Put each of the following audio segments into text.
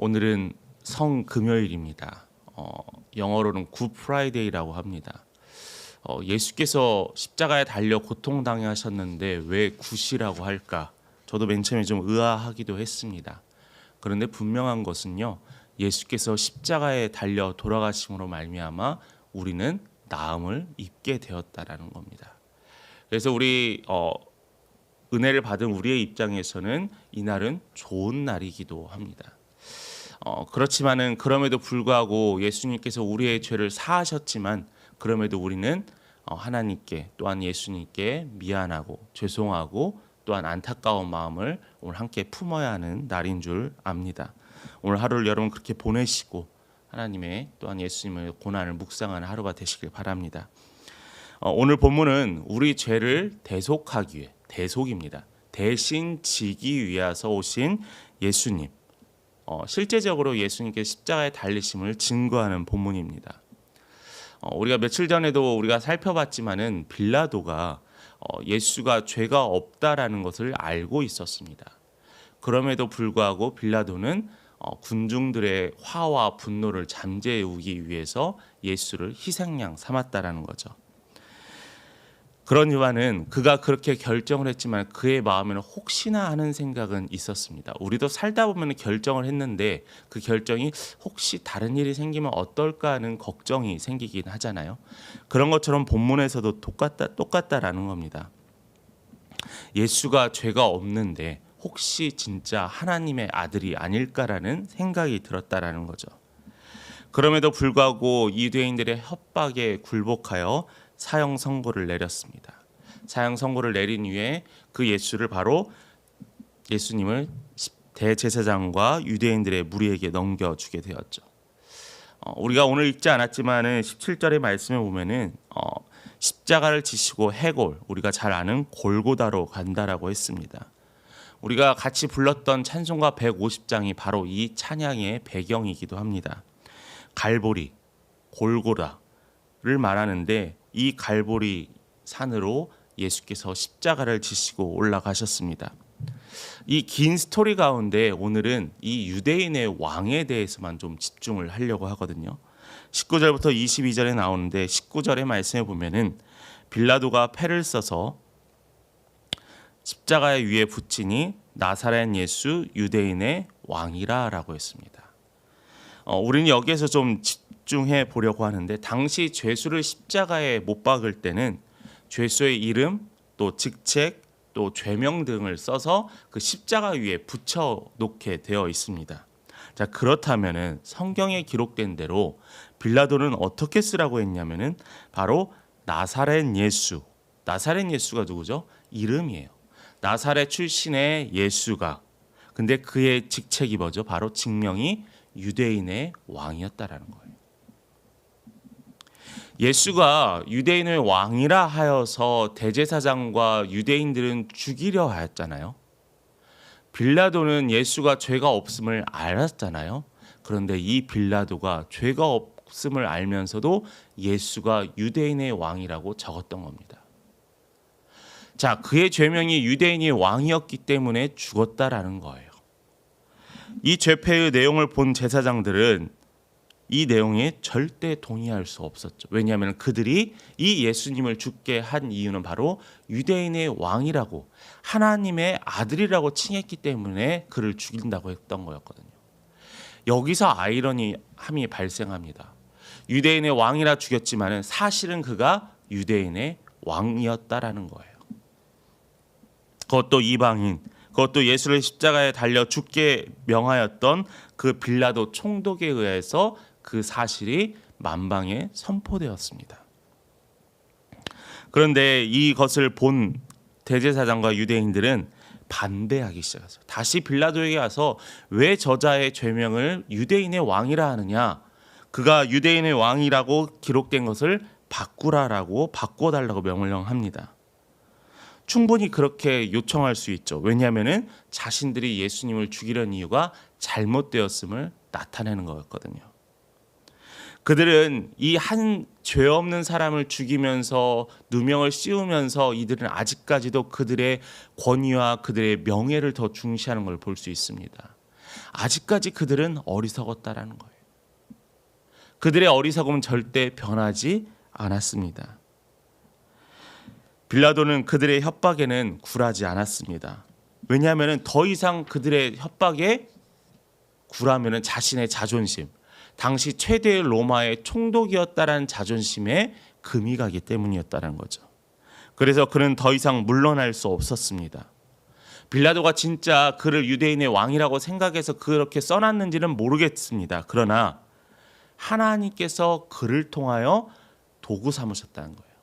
오늘은 성금요일입니다. 영어로는 굿 프라이데이라고 합니다. 예수께서 십자가에 달려 고통당하셨는데 왜 굿이라고 할까? 저도 맨 처음에 좀 의아하기도 했습니다. 그런데 분명한 것은요, 예수께서 십자가에 달려 돌아가심으로 말미암아 우리는 나음을 입게 되었다라는 겁니다. 그래서 우리 은혜를 받은 우리의 입장에서는 이날은 좋은 날이기도 합니다. 그렇지만은 그럼에도 불구하고 예수님께서 우리의 죄를 사하셨지만 그럼에도 우리는 하나님께 또한 예수님께 미안하고 죄송하고 또한 안타까운 마음을 오늘 함께 품어야 하는 날인 줄 압니다. 오늘 하루를 여러분 그렇게 보내시고 하나님의 또한 예수님의 고난을 묵상하는 하루가 되시길 바랍니다. 오늘 본문은 우리 죄를 대속하기 위해, 대속입니다. 대신 지기 위해서 오신 예수님, 실제적으로 예수님께 십자가에 달리심을 증거하는 본문입니다. 우리가 며칠 전에도 우리가 살펴봤지만은 빌라도가 예수가 죄가 없다라는 것을 알고 있었습니다. 그럼에도 불구하고 빌라도는 군중들의 화와 분노를 잠재우기 위해서 예수를 희생양 삼았다라는 거죠. 그런 이유는 그가 그렇게 결정을 했지만 그의 마음에는 혹시나 하는 생각은 있었습니다. 우리도 살다 보면 결정을 했는데 그 결정이 혹시 다른 일이 생기면 어떨까 하는 걱정이 생기긴 하잖아요. 그런 것처럼 본문에서도 똑같다라는 겁니다. 예수가 죄가 없는데 혹시 진짜 하나님의 아들이 아닐까라는 생각이 들었다라는 거죠. 그럼에도 불구하고 유대인들의 협박에 굴복하여 사형 선고를 내렸습니다. 사형 선고를 내린 후에 그 예수를 바로 예수님을 대제사장과 유대인들의 무리에게 넘겨주게 되었죠. 우리가 오늘 읽지 않았지만은 17절의 말씀에 보면은 십자가를 지시고 해골, 우리가 잘 아는 골고다로 간다라고 했습니다. 우리가 같이 불렀던 찬송가 150장이 바로 이 찬양의 배경이기도 합니다. 갈보리, 골고다를 말하는데 이 갈보리 산으로 예수께서 십자가를 지시고 올라가셨습니다. 이 긴 스토리 가운데 오늘은 이 유대인의 왕에 대해서만 좀 집중을 하려고 하거든요. 19절부터 22절에 나오는데 19절의 말씀에 보면은 빌라도가 패를 써서 십자가 위에 붙이니 나사렛 예수 유대인의 왕이라라고 했습니다. 우리는 여기에서 좀 집중해 보려고 하는데 당시 죄수를 십자가에 못 박을 때는 죄수의 이름, 또 직책, 또 죄명 등을 써서 그 십자가 위에 붙여 놓게 되어 있습니다. 자, 그렇다면은 성경에 기록된 대로 빌라도는 어떻게 쓰라고 했냐면은 바로 나사렛 예수. 나사렛 예수가 누구죠? 이름이에요. 나사렛 출신의 예수가. 근데 그의 직책이 뭐죠? 바로 직명이 유대인의 왕이었다라는 거예요. 예수가 유대인의 왕이라 하여서 대제사장과 유대인들은 죽이려 하였잖아요. 빌라도는 예수가 죄가 없음을 알았잖아요. 그런데 이 빌라도가 죄가 없음을 알면서도 예수가 유대인의 왕이라고 적었던 겁니다. 자, 그의 죄명이 유대인의 왕이었기 때문에 죽었다라는 거예요. 이 죄패의 내용을 본 제사장들은 이 내용에 절대 동의할 수 없었죠. 왜냐하면 그들이 이 예수님을 죽게 한 이유는 바로 유대인의 왕이라고 하나님의 아들이라고 칭했기 때문에 그를 죽인다고 했던 거였거든요. 여기서 아이러니함이 발생합니다. 유대인의 왕이라 죽였지만은 사실은 그가 유대인의 왕이었다라는 거예요. 그것도 이방인, 그것도 예수를 십자가에 달려 죽게 명하였던 그 빌라도 총독에 의해서 그 사실이 만방에 선포되었습니다. 그런데 이것을 본 대제사장과 유대인들은 반대하기 시작했어요. 다시 빌라도에게 가서 왜 저자의 죄명을 유대인의 왕이라 하느냐? 그가 유대인의 왕이라고 기록된 것을 바꾸라라고 바꿔달라고 명령합니다. 충분히 그렇게 요청할 수 있죠. 왜냐하면은 자신들이 예수님을 죽이려는 이유가 잘못되었음을 나타내는 거였거든요. 그들은 이 한 죄 없는 사람을 죽이면서 누명을 씌우면서 이들은 아직까지도 그들의 권위와 그들의 명예를 더 중시하는 걸 볼 수 있습니다. 아직까지 그들은 어리석었다라는 거예요. 그들의 어리석음은 절대 변하지 않았습니다. 빌라도는 그들의 협박에는 굴하지 않았습니다. 왜냐하면 더 이상 그들의 협박에 굴하면 자신의 자존심, 당시 최대의 로마의 총독이었다라는 자존심에 금이 가기 때문이었다는 거죠. 그래서 그는 더 이상 물러날 수 없었습니다. 빌라도가 진짜 그를 유대인의 왕이라고 생각해서 그렇게 써놨는지는 모르겠습니다. 그러나 하나님께서 그를 통하여 도구 삼으셨다는 거예요.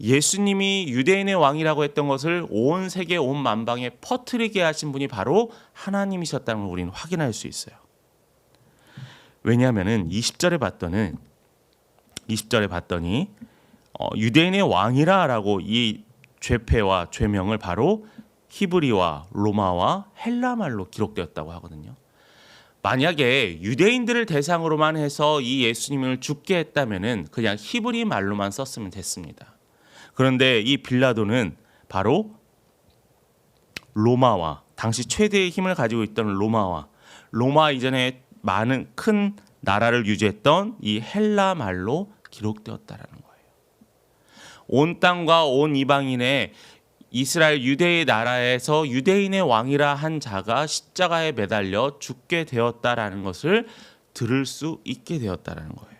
예수님이 유대인의 왕이라고 했던 것을 온 세계 온 만방에 퍼뜨리게 하신 분이 바로 하나님이셨다는 걸 우리는 확인할 수 있어요. 왜냐하면은 20절에 봤더니 유대인의 왕이라라고 이 죄패와 죄명을 바로 히브리와 로마와 헬라 말로 기록되었다고 하거든요. 만약에 유대인들을 대상으로만 해서 이 예수님을 죽게 했다면은 그냥 히브리 말로만 썼으면 됐습니다. 그런데 이 빌라도는 바로 로마와 당시 최대의 힘을 가지고 있던 로마 이전에 많은 큰 나라를 유지했던 이 헬라 말로 기록되었다라는 거예요. 온 땅과 온 이방인의 이스라엘 유대의 나라에서 유대인의 왕이라 한 자가 십자가에 매달려 죽게 되었다라는 것을 들을 수 있게 되었다라는 거예요.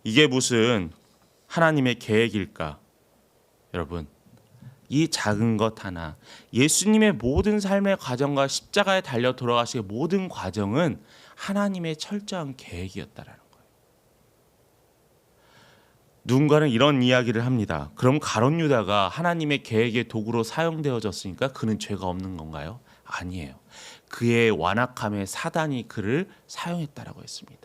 이게 무슨 하나님의 계획일까? 여러분, 이 작은 것 하나, 예수님의 모든 삶의 과정과 십자가에 달려 돌아가시의 모든 과정은 하나님의 철저한 계획이었다라는 거예요. 누군가는 이런 이야기를 합니다. 그럼 가룟 유다가 하나님의 계획의 도구로 사용되어졌으니까 그는 죄가 없는 건가요? 아니에요. 그의 완악함에 사단이 그를 사용했다라고 했습니다.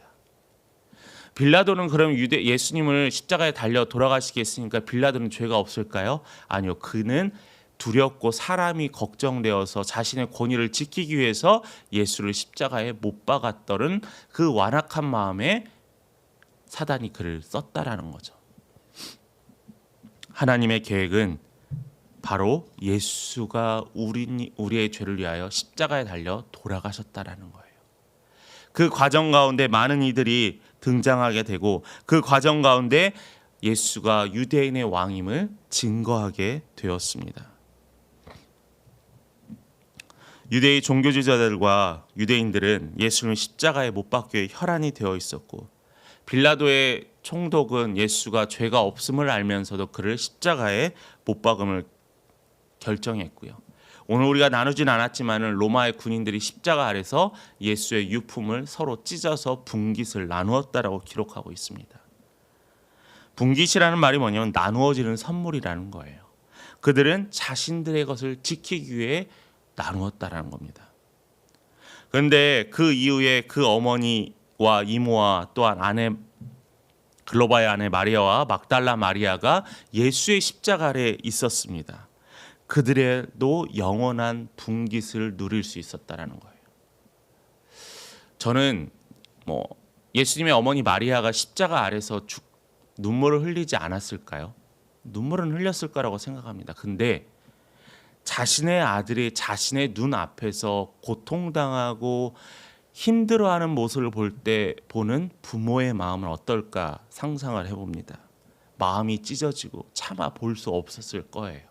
빌라도는 그럼 예수님을 십자가에 달려 돌아가시게 했으니까 빌라도는 죄가 없을까요? 아니요. 그는 두렵고 사람이 걱정되어서 자신의 권위를 지키기 위해서 예수를 십자가에 못 박았더는 그 완악한 마음에 사단이 그를 썼다라는 거죠. 하나님의 계획은 바로 예수가 우리의 죄를 위하여 십자가에 달려 돌아가셨다라는 거예요. 그 과정 가운데 많은 이들이 등장하게 되고 그 과정 가운데 예수가 유대인의 왕임을 증거하게 되었습니다. 유대의 종교주의자들과 유대인들은 예수를 십자가에 못 박기에 혈안이 되어 있었고 빌라도의 총독은 예수가 죄가 없음을 알면서도 그를 십자가에 못 박음을 결정했고요. 오늘 우리가 나누진 않았지만 로마의 군인들이 십자가 아래서 예수의 유품을 서로 찢어서 분깃을 나누었다라고 기록하고 있습니다. 분깃이라는 말이 뭐냐면 나누어지는 선물이라는 거예요. 그들은 자신들의 것을 지키기 위해 나누었다라는 겁니다. 그런데 그 이후에 그 어머니와 이모와 또한 아내 글로바의 아내 마리아와 막달라 마리아가 예수의 십자가 아래에 있었습니다. 그들에도 영원한 분깃을 누릴 수 있었다라는 거예요. 저는 예수님의 어머니 마리아가 십자가 아래서 눈물을 흘리지 않았을까요? 눈물은 흘렸을 거라고 생각합니다. 근데 자신의 아들이 자신의 눈 앞에서 고통당하고 힘들어하는 모습을 보는 부모의 마음은 어떨까 상상을 해봅니다. 마음이 찢어지고 차마 볼 수 없었을 거예요.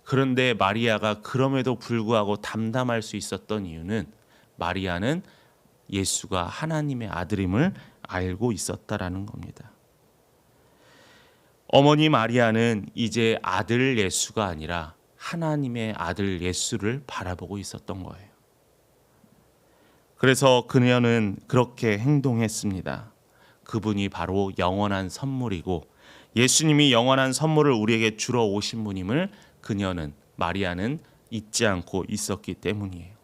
그런데 마리아가 그럼에도 불구하고 담담할 수 있었던 이유는 마리아는 예수가 하나님의 아들임을 알고 있었다라는 겁니다. 어머니 마리아는 이제 아들 예수가 아니라 하나님의 아들 예수를 바라보고 있었던 거예요. 그래서 그녀는 그렇게 행동했습니다. 그분이 바로 영원한 선물이고 예수님이 영원한 선물을 우리에게 주러 오신 분임을 마리아는 잊지 않고 있었기 때문이에요.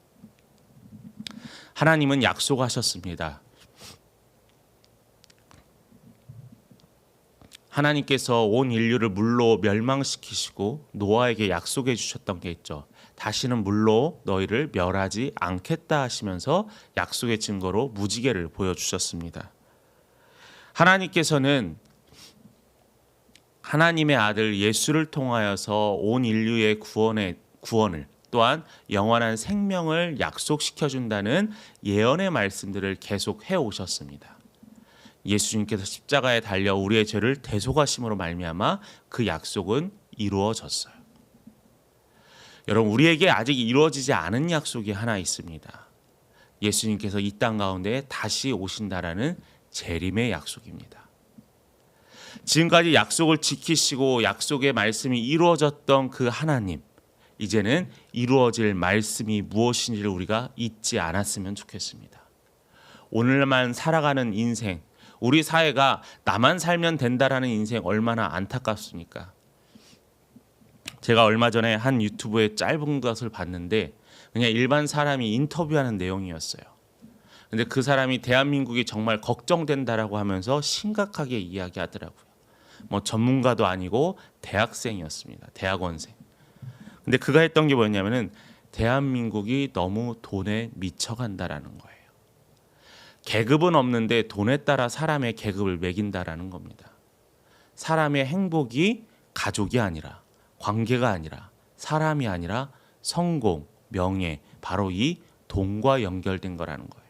하나님은 약속하셨습니다. 하나님께서 온 인류를 물로 멸망시키시고 노아에게 약속해 주셨던 게 있죠. 다시는 물로 너희를 멸하지 않겠다 하시면서 약속의 증거로 무지개를 보여주셨습니다. 하나님께서는 하나님의 아들 예수를 통하여서 온 인류의 구원을 또한 영원한 생명을 약속시켜 준다는 예언의 말씀들을 계속 해 오셨습니다. 예수님께서 십자가에 달려 우리의 죄를 대속하심으로 말미암아 그 약속은 이루어졌어요. 여러분, 우리에게 아직 이루어지지 않은 약속이 하나 있습니다. 예수님께서 이 땅 가운데 다시 오신다라는 재림의 약속입니다. 지금까지 약속을 지키시고 약속의 말씀이 이루어졌던 그 하나님, 이제는 이루어질 말씀이 무엇인지를 우리가 잊지 않았으면 좋겠습니다. 오늘만 살아가는 인생, 우리 사회가 나만 살면 된다라는 인생 얼마나 안타깝습니까? 제가 얼마 전에 한 유튜브에 짧은 것을 봤는데 그냥 일반 사람이 인터뷰하는 내용이었어요. 근데 그 사람이 대한민국이 정말 걱정된다라고 하면서 심각하게 이야기하더라고요. 뭐 전문가도 아니고 대학생이었습니다. 대학원생. 근데 그가 했던 게 뭐였냐면은 대한민국이 너무 돈에 미쳐간다라는 거예요. 계급은 없는데 돈에 따라 사람의 계급을 매긴다라는 겁니다. 사람의 행복이 가족이 아니라, 관계가 아니라, 사람이 아니라 성공, 명예, 바로 이 돈과 연결된 거라는 거예요.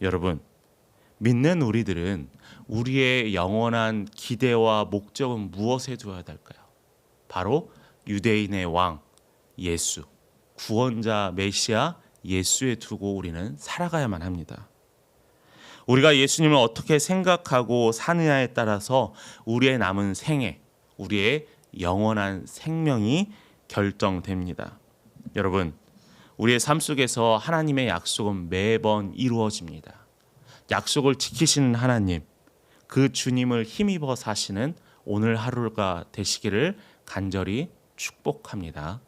여러분, 믿는 우리들은 우리의 영원한 기대와 목적은 무엇에 두어야 될까요? 바로 유대인의 왕 예수, 구원자 메시아 예수에 두고 우리는 살아가야만 합니다. 우리가 예수님을 어떻게 생각하고 사느냐에 따라서 우리의 남은 생애, 우리의 영원한 생명이 결정됩니다. 여러분, 우리의 삶 속에서 하나님의 약속은 매번 이루어집니다. 약속을 지키시는 하나님, 그 주님을 힘입어 사시는 오늘 하루가 되시기를 간절히 축복합니다.